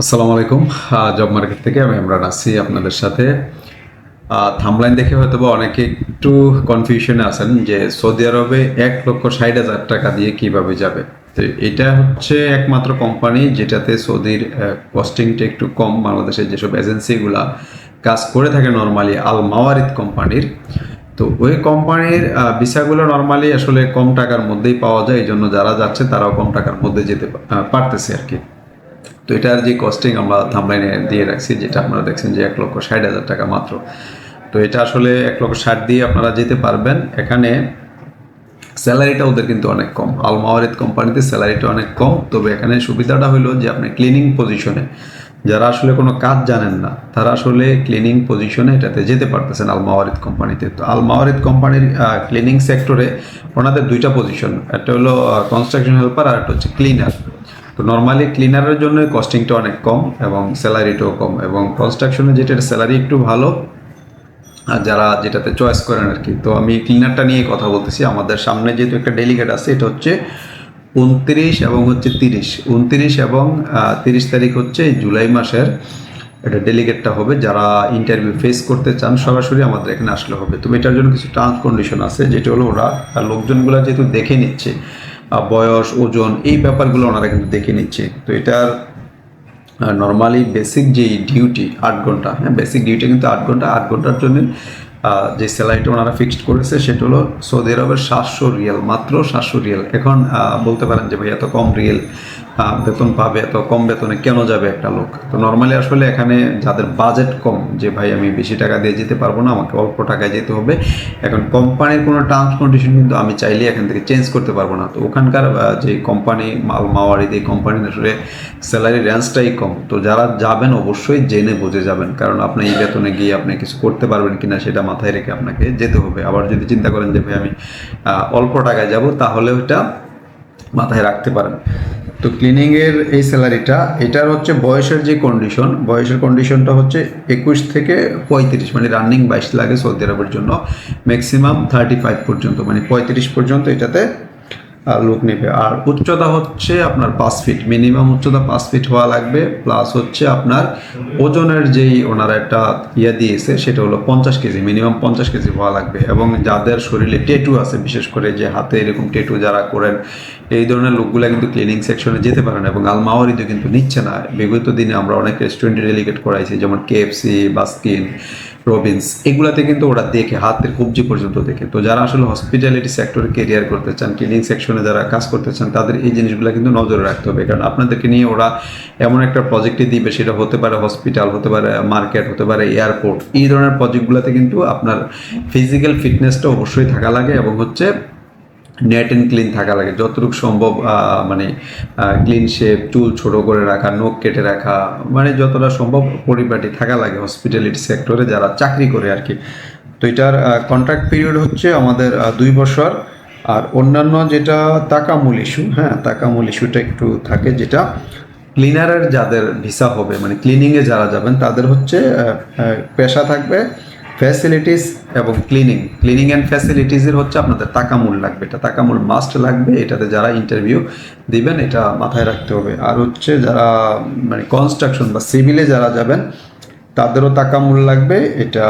আসসালামু আলাইকুম। Job market থেকে আমি ইমরান আছি আপনাদের সাথে। থাম্বলাইন দেখে হয়তো বা অনেকে একটু কনফিউশনে আছেন যে সৌদি আরবে 1,60,000 টাকা দিয়ে কিভাবে যাবে। তো এটা হচ্ছে একমাত্র কোম্পানি যেটাতে সৌদির কস্টিংটা একটু কম। বাংলাদেশের যেসব এজেন্সিগুলা কাজ করে থাকে নর্মালি আল মাওয়ারিদ কোম্পানির, তো ওই কোম্পানির ভিসাগুলো নর্মালি আসলে কম টাকার মধ্যেই পাওয়া যায়, এই জন্য যারা যাচ্ছে তারাও কম টাকার মধ্যে যেতে পারতেছে আর কি। তো এটার যে কস্টিং আমরা থাম্বলাইনে দিয়ে রাখছি, যেটা আপনারা দেখছেন যে 1,60,000 টাকা মাত্র। তো এটা আসলে 1,60,000 দিয়ে আপনারা যেতে পারবেন। এখানে স্যালারিটা ওদের কিন্তু অনেক কম। আল মাওয়ারিদ কোম্পানিতে স্যালারিটা অনেক কম, তবে এখানে সুবিধাটা হলো যে আপনি ক্লিনিং পজিশনে, যারা আসলে কোনো কাজ জানেন না তারা আসলে ক্লিনিং পজিশনে এটাতে যেতে পারতেছেন আল মাওয়ারিদ কোম্পানিতে। তো আল মাওয়ারিদ কোম্পানির ক্লিনিং সেক্টরে ওনাদের দুইটা পজিশন, একটা হলো কনস্ট্রাকশন হেল্পার আর একটা হচ্ছে ক্লিনার। তো নর্মালি ক্লিনারের জন্য কস্টিংটা অনেক কম এবং স্যালারিটাও কম, এবং কনস্ট্রাকশনে যেটার স্যালারি একটু ভালো আর যারা যেটাতে চয়েস করেন আর কি। তো আমি ক্লিনারটা নিয়ে কথা বলতেছি। আমাদের সামনে যেহেতু একটা ডেলিগেট আছে, এটা হচ্ছে 29 এবং হচ্ছে 30, 29 এবং 30 তারিখ হচ্ছে জুলাই মাসের এটা ডেলিগেটটা হবে। যারা ইন্টারভিউ ফেস করতে চান সরাসরি আমাদের এখানে আসলে হবে। তবে এটার জন্য কিছু টার্মস কন্ডিশন আছে, যেটা হলো ওরা লোকজনগুলো যেহেতু দেখে নিচ্ছে, বয়স, ওজন, এই ব্যাপারগুলো ওনারা কিন্তু দেখে নিচ্ছে। তো এটার নর্মালি বেসিক যেই ডিউটি 8 ঘন্টা, হ্যাঁ বেসিক ডিউটি কিন্তু 8 ঘন্টা। 8 ঘন্টার জন্য যে স্যালারিটা ওনারা ফিক্সড করেছে সেটা হলো সৌদি আরবের 700 রিয়াল, মাত্র 700 রিয়াল। এখন বলতে পারেন যে ভাই এত কম রিয়াল বেতন পাবে, এত কম বেতনে কেন যাবে একটা লোক? তো নর্মালি আসলে এখানে যাদের বাজেট কম, যে ভাই আমি বেশি টাকা দিয়ে যেতে পারবো না, আমাকে অল্প টাকায় যেতে হবে, এখন কোম্পানির কোনো টার্মস কন্ডিশন কিন্তু আমি চাইলে এখান থেকে চেঞ্জ করতে পারবো না। তো ওখানকার যে কোম্পানি আল মাওয়ারিদ, এই কোম্পানির আসলে স্যালারি রেঞ্জটাই কম। তো যারা যাবেন অবশ্যই জেনে বুঝে যাবেন, কারণ আপনি এই বেতনে গিয়ে আপনি কিছু করতে পারবেন কিনা সেটা মাথায় রেখে আপনাকে যেতে হবে। আবার যদি চিন্তা করেন যে ভাই আমি অল্প টাকায় যাব, তাহলে ওইটা মাথায় রাখতে পারেন। তো ক্লিনিংয়ের এই স্যালারিটা, এটার হচ্ছে বয়সের যে কন্ডিশন, বয়সের কন্ডিশনটা হচ্ছে 21 থেকে 35, মানে রানিং 22 লাগে সৌদি আরবের জন্য। ম্যাক্সিমাম 35 পর্যন্ত, মানে 35 পর্যন্ত এটাতে লোক নেবে। আর উচ্চতা হচ্ছে আপনার 5 ফিট, মিনিমাম উচ্চতা 5 ফিট হওয়া লাগবে। প্লাস হচ্ছে আপনার ওজনের যেই ওনারা একটা দিয়েছে সেটা হলো 50 কেজি, মিনিমাম 50 কেজি হওয়া লাগবে। এবং যাদের শরীরে টেটু আছে, বিশেষ করে যে হাতে এরকম টেটু যারা করেন, এই ধরনের লোকগুলা কিন্তু ক্লিনিং সেকশনে যেতে পারেন। এবং আল মাওয়ারিদও কিন্তু নিচ্ছে না। বিগত দিনে আমরা অনেক রেস্টুরেন্টে ডেলিগেট করাইছি, যেমন KFC, বাস্কিন রবিন্স, এগুলাতে কিন্তু ওরা দেখে হাতের কবজি পর্যন্ত দেখে। তো যারা আসলে হসপিটালিটি সেক্টরে কেরিয়ার করতে চান, ক্লিনিং সেকশনে যারা কাজ করতে চান, তাদের এই জিনিসগুলো কিন্তু নজরে রাখতে হবে। কারণ আপনাদেরকে নিয়ে ওরা এমন একটা প্রজেক্টে দিবে, সেটা হতে পারে হসপিটাল, হতে পারে মার্কেট, হতে পারে এয়ারপোর্ট। এই ধরনের প্রজেক্টগুলোতে কিন্তু আপনার ফিজিক্যাল ফিটনেসটা অবশ্যই থাকা লাগে, এবং হচ্ছে নেট অ্যান্ড ক্লিন থাকা লাগে যতটুকু সম্ভব। মানে ক্লিন শেপ, চুল ছোট করে রাখা, নখ কেটে রাখা, মানে যতটা সম্ভব পরিপাটি থাকা লাগে হসপিটালিটি সেক্টরে যারা চাকরি করে আর কি। তো এটার কন্ট্রাক্ট পিরিয়ড হচ্ছে আমাদের 2 বছর। আর অন্যান্য যেটা তাকামুল ইস্যু, হ্যাঁ তাকামুল ইস্যুটা একটু থাকে, যেটা ক্লিনারের যাদের ভিসা হবে, মানে ক্লিনিংয়ে যারা যাবেন তাদের হচ্ছে পেশা থাকবে ফ্যাসিলিটিস এবং ক্লিনিং অ্যান্ড ফ্যাসিলিটিসের হচ্ছে আপনাদের তাকামুল লাগবে। এটা তাকামুল মাস্ট লাগবে, এটাতে যারা ইন্টারভিউ দিবেন এটা মাথায় রাখতে হবে। আর হচ্ছে যারা মানে কনস্ট্রাকশন বা সিভিলে যারা যাবেন তাদেরও তাকামুল লাগবে, এটা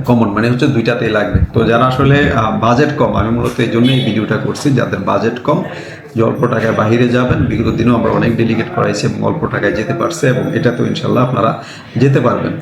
কমন, মানে হচ্ছে দুইটাতেই লাগবে। তো যারা আসলে বাজেট কম, আমি মূলত এই জন্য এই ভিডিওটা করছি, যাদের বাজেট কম, যে অল্প টাকায় বাহিরে যাবেন। বিগত দিনেও আমরা অনেক ডেলিগেট করাইছি এবং অল্প টাকায় যেতে পারছে, এবং এটা তো ইনশাল্লাহ আপনারা যেতে পারবেন।